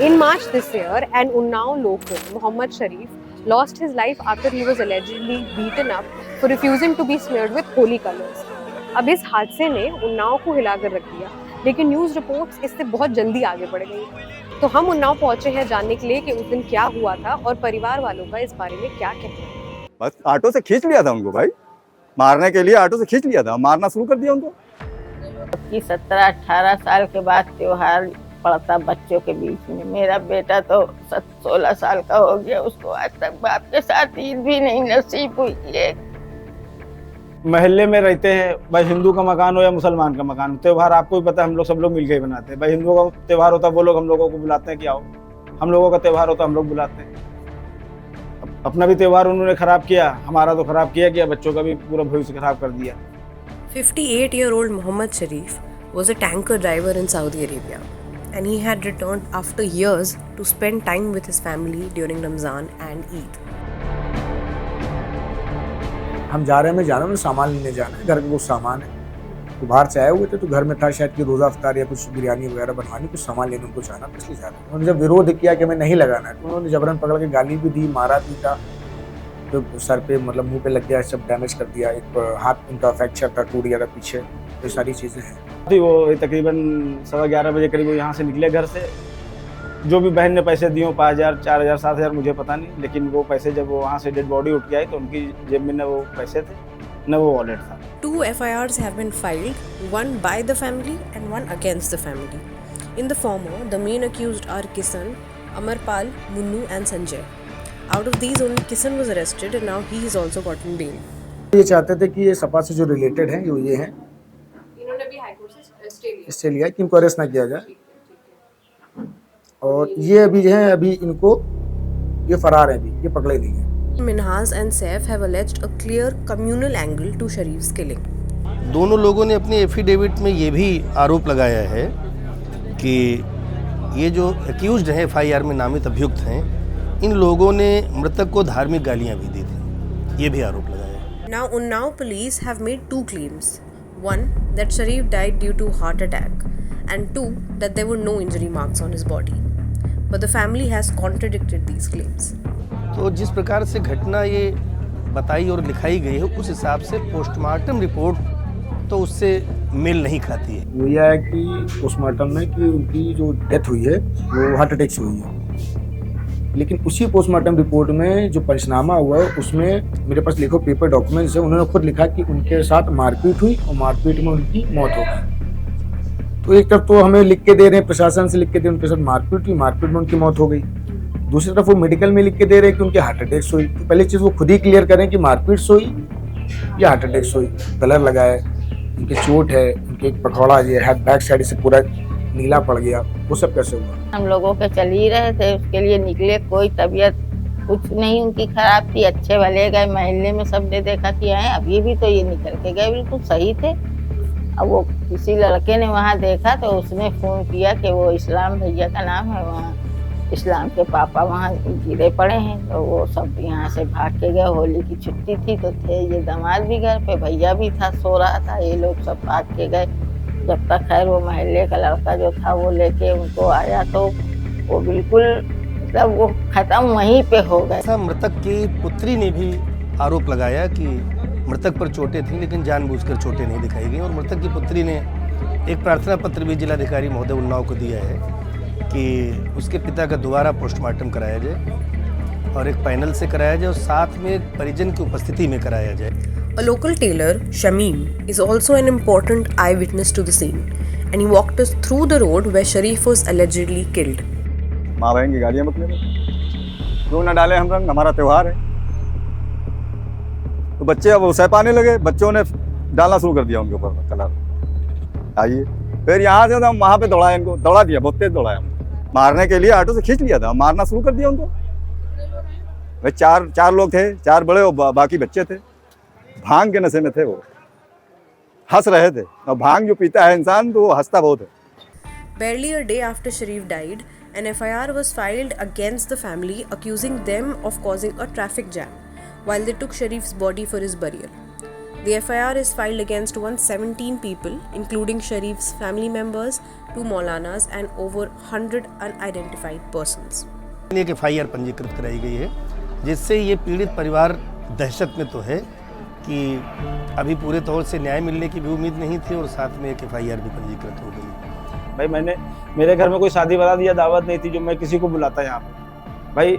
In March this year, an Unnao local, Mohammad Sharif, lost his life after he was allegedly beaten up for refusing to be smeared with holy colors. अब इस हादसे ने उन्नाव को हिलाकर रख दिया, लेकिन न्यूज़ रिपोर्ट्स इससे बहुत जल्दी आगे बढ़ गई। तो हम उन्नाव पहुंचे हैं जानने के लिए कि उस दिन क्या हुआ था और परिवार वालों का इस बारे में क्या कहना है। बस ऑटो से खींच लिया था उनको भाई, मारने के लिए ऑटो से खींच लिया था, मारना शुरू कर दिया उनको। 17-18 साल के बाद त्योहार पड़ता बच्चों के बीच में। मेरा बेटा तो 16 साल का हो गया, उसको आज तक बाप के साथ ईद भी नहीं नसीब हुई है। महल्ले में रहते हैं, भाई हिंदू का मकान हो या मुसलमान का मकान, त्योहार आपको भी पता है हम लोग सब लोग मिलकर ही बनाते हैं। भाई हिंदुओं का त्योहार होता है वो लोग हम लोगों को बुलाते हैं कि आओ, हम लोगों का त्योहार होता है हम लोग बुलाते हैं। अपना भी त्योहार उन्होंने खराब किया, हमारा तो खराब किया, बच्चों का भी पूरा भविष्य खराब कर दिया। 58-year-old Mohammad Sharif was a tanker driver in Saudi Arabia, and he had returned after years to spend time with his family during Ramzan and Eid. हम जा रहे हैं, मैं जा रहा हूँ, सामान लेने जाना है, घर का कुछ सामान है, तो बाहर से आए हुए थे, तो घर में था शायद कि रोज़ा अफ्तार या कुछ बिरयानी वगैरह बनवानी, कुछ सामान लेने उनको जाना, इसलिए जा रहे हैं। उन्होंने जब विरोध किया कि हमें नहीं लगाना है, तो उन्होंने जबरन पकड़ के गाली भी दी, मारा भी था, तो सर पे मतलब मुंह पे लग गया, सब डैमेज कर दिया, एक हाथ उनका फ्रैक्चर था, टूट गया था पीछे, ये सारी चीज़ें हैं। वो तकरीबन 11:15 बजे करीब यहाँ से निकले घर से। जो भी बहन ने पैसे दिए 5,000, 4,000, 7,000 मुझे पता नहीं, लेकिन वो पैसे जब वो वहाँ से डेड बॉडी उठ के आई तो उनकी जेब में न वो पैसे थे न वो वॉलेट था। 2 FIRs have been filed, one by the family and one against the family. In the former, the main accused are Kisan, Amarpal, Munnu and Sanjay. Out of these, only Kisan was arrested and now he has also gotten bail. ये चाहते थे कि ये सपा से जो related हैं ये हैं, इन्होंने भी हाई कोर्ट से स्टे लिया कि इनको अरेस्ट ना किया जाए, और ये अभी जो है अभी इनको ये फरार है, अभी ये पकड़े नहीं हैं। Minhas and Saif have alleged a clear communal angle to Sharif's killing. दोनों लोगों ने अपने एफिडेविट में ये भी आरोप लगाया है कि ये जो एक्यूज्ड हैं, FIR में नामित अभियुक्त हैं, इन लोगों ने मृतक को धार्मिक गालियां भी दी थी, ये भी आरोप लगाया है। Now Unnao police have made 2 claims. One, that Sharif died due to heart attack, and 2, that there were no injury marks on his body. But the family has contradicted these claims. तो जिस प्रकार से घटना ये बताई और लिखाई गई है, उस हिसाब से पोस्टमार्टम रिपोर्ट तो उससे मेल नहीं खाती है। वो यह है कि पोस्टमार्टम में कि उनकी जो डेथ हुई है वो हार्ट अटैक से हुई है, लेकिन उसी पोस्टमार्टम रिपोर्ट में जो पंचनामा हुआ है उसमें मेरे पास लिखो पेपर डॉक्यूमेंट्स है, उन्होंने खुद लिखा कि उनके साथ मारपीट हुई और मारपीट में उनकी मौत हो गई। तो एक तरफ तो हमें लिख के दे रहे हैं, प्रशासन से लिख के दे रहे हैं उनके साथ मारपीट हुई, मारपीट में उनकी मौत हो गई, दूसरी तरफ वो मेडिकल में लिख के दे रहे हैं कि उनके हार्ट अटैक से हुई। तो पहली चीज़ वो खुद ही क्लियर करें कि मारपीट से हुई या हार्ट अटैक से हुई। कलर लगाए, उनके चोट है, उनके पकौड़ा जो है बैक साइड से पूरा नीला पड़ गया, वो सब कैसे हुआ? हम लोगों के चल ही रहे थे, उसके लिए निकले, कोई तबीयत कुछ नहीं उनकी खराब थी, अच्छे भले गए, महल्ले में सब ने देखा कि आए अभी भी तो ये निकल के गए, बिल्कुल सही थे। अब वो किसी लड़के ने वहाँ देखा तो उसने फ़ोन किया कि वो इस्लाम भैया का नाम है, वहाँ इस्लाम के पापा वहाँ गिरे पड़े हैं, तो वो सब यहाँ से भाग के गए। होली की छुट्टी थी तो थे ये दामाद भी घर पे, भैया भी था, सो रहा था, ये लोग सब भाग के गए। जब तक खैर वो महल्ले का लड़का जो था वो लेके उनको आया तो वो बिल्कुल मतलब वो ख़त्म वहीं पे हो गए। ऐसा मृतक की पुत्री ने भी आरोप लगाया कि मृतक पर चोटें थीं लेकिन जानबूझकर चोटें नहीं दिखाई गई, और मृतक की पुत्री ने एक प्रार्थना पत्र भी जिलाधिकारी महोदय उन्नाव को दिया है कि उसके पिता का दोबारा पोस्टमार्टम कराया जाए और एक पैनल से कराया जाए और साथ में एक परिजन की उपस्थिति में कराया जाए। A local tailor, Shamim, is also an important eyewitness to the scene, and he walked us through the road where Sharif was allegedly killed. माँ बहन की गालियाँ मत लेना, क्यों ना डाले हम रंग, हमारा त्योहार है। तो बच्चे अब उसे पाने लगे, बच्चों ने डालना शुरू कर दिया उनके ऊपर कलर। आइए फिर यहाँ से हम वहाँ पे दौड़ाए, इनको दौड़ा दिया, बहुत तेज दौड़ाया, मारने के लिए ऑटो से खींच लिया था, मारना शुरू कर दिया उनको। भाई चार लोग थे, 4 बड़े और बाकी बच्चे थे, भांग के नशे में थे, वो हंस रहे थे, और भांग जो पीता है इंसान तो वो हंसता बहुत है। Barely a day after Sharif died, an FIR was filed against the family accusing them of causing a traffic jam while they took Sharif's body for his burial. The FIR is filed against 117 people, including Sharif's family members, 2 Maulanas and over 100 unidentified persons. एक FIR पंजीकृत कराई गई है, जिससे ये पीड़ित परिवार दहशत में तो है कि अभी पूरे तौर से न्याय मिलने की भी उम्मीद नहीं थी, और साथ में एक FIR भी पंजीकृत हो गई। भाई मेरे घर में कोई शादी बारात या दावत नहीं थी जो मैं किसी को बुलाता यहाँ पे। भाई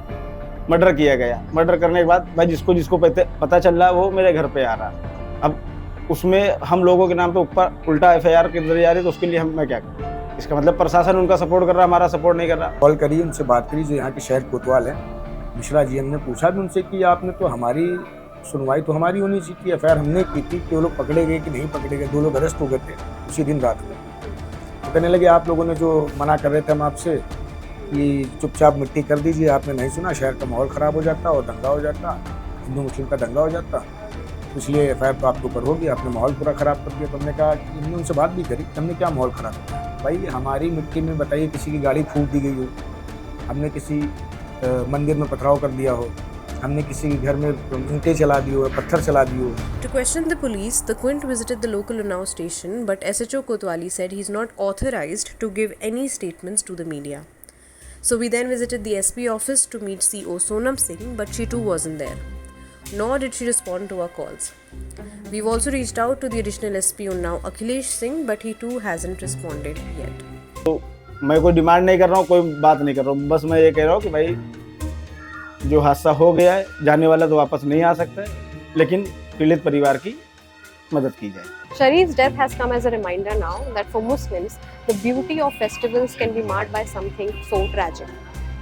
मर्डर किया गया, मर्डर करने के बाद भाई जिसको पता चल रहा है वो मेरे घर पे आ रहा है। अब उसमें हम लोगों के नाम पे ऊपर उल्टा FIR के दर्ज जा रही है, तो उसके लिए मैं क्या करूँ? इसका मतलब प्रशासन उनका सपोर्ट कर रहा है, हमारा सपोर्ट नहीं कर रहा। कॉल करी, उनसे बात करी जो यहाँ के शहर कोतवाल हैं मिश्रा जी, हमने पूछा भी उनसे कि आपने तो हमारी सुनवाई तो हमारी होनी चाहिए, FIR हमने की थी कि वो लोग पकड़े गए कि नहीं पकड़े गए, 2 लोग अरेस्ट हो गए थे उसी दिन रात में। तो कहने लगे आप लोगों ने जो मना कर रहे थे हम आपसे कि चुपचाप मिट्टी कर दीजिए, आपने नहीं सुना, शहर का माहौल ख़राब हो जाता और दंगा हो जाता, हिंदू मुस्लिम का दंगा हो जाता, इसलिए FIR तो आपके ऊपर होगी, आपने माहौल पूरा ख़राब कर दिया। तो हमने कहा कि हमने उनसे बात भी करी, हमने क्या माहौल ख़राब किया भाई? हमारी मिट्टी में बताइए किसी की गाड़ी फूंक दी गई हो, हमने किसी मंदिर में पथराव कर दिया हो, हमने किसी घर में ईंटें चला दी हो, पत्थर चला दी हो। To question the police, the Quint visited the local Unnao station, but SHO Kotwali said he's not authorized to give any statements to the media. So we then visited the SP office to meet CO Sonam Singh, but she too wasn't there. Nor did she respond to our calls. We've also reached out to the additional SP Unnao Akhilesh Singh, but he too hasn't responded yet. तो मैं कोई demand नहीं कर रहा हूँ, कोई बात नहीं कर रहा हूँ, बस मैं ये कह रहा हूँ कि भाई जो हादसा हो गया है, जाने वाला तो वापस नहीं आ सकता है, लेकिन पीड़ित परिवार की मदद की जाए। Sharif's death has come as a reminder now that for Muslims, the beauty of festivals can be marred by something so tragic.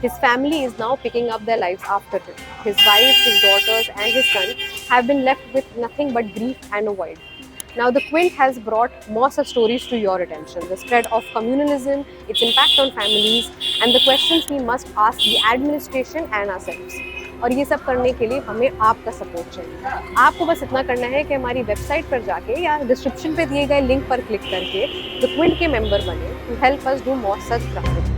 His family is now picking up their lives after him. His wife, his daughters and his son have been left with nothing but grief and a void. Now the Quint has brought more such stories to your attention. The spread of communalism, its impact on families and the questions we must ask the administration and ourselves. और ये सब करने के लिए हमें आपका support चाहिए। आपको बस इतना करना है कि हमारी वेबसाइट पर जाके या डिस्क्रिप्शन पे दिए गए लिंक पर क्लिक करके द क्विंट के मेंबर बने to help us do more such practice.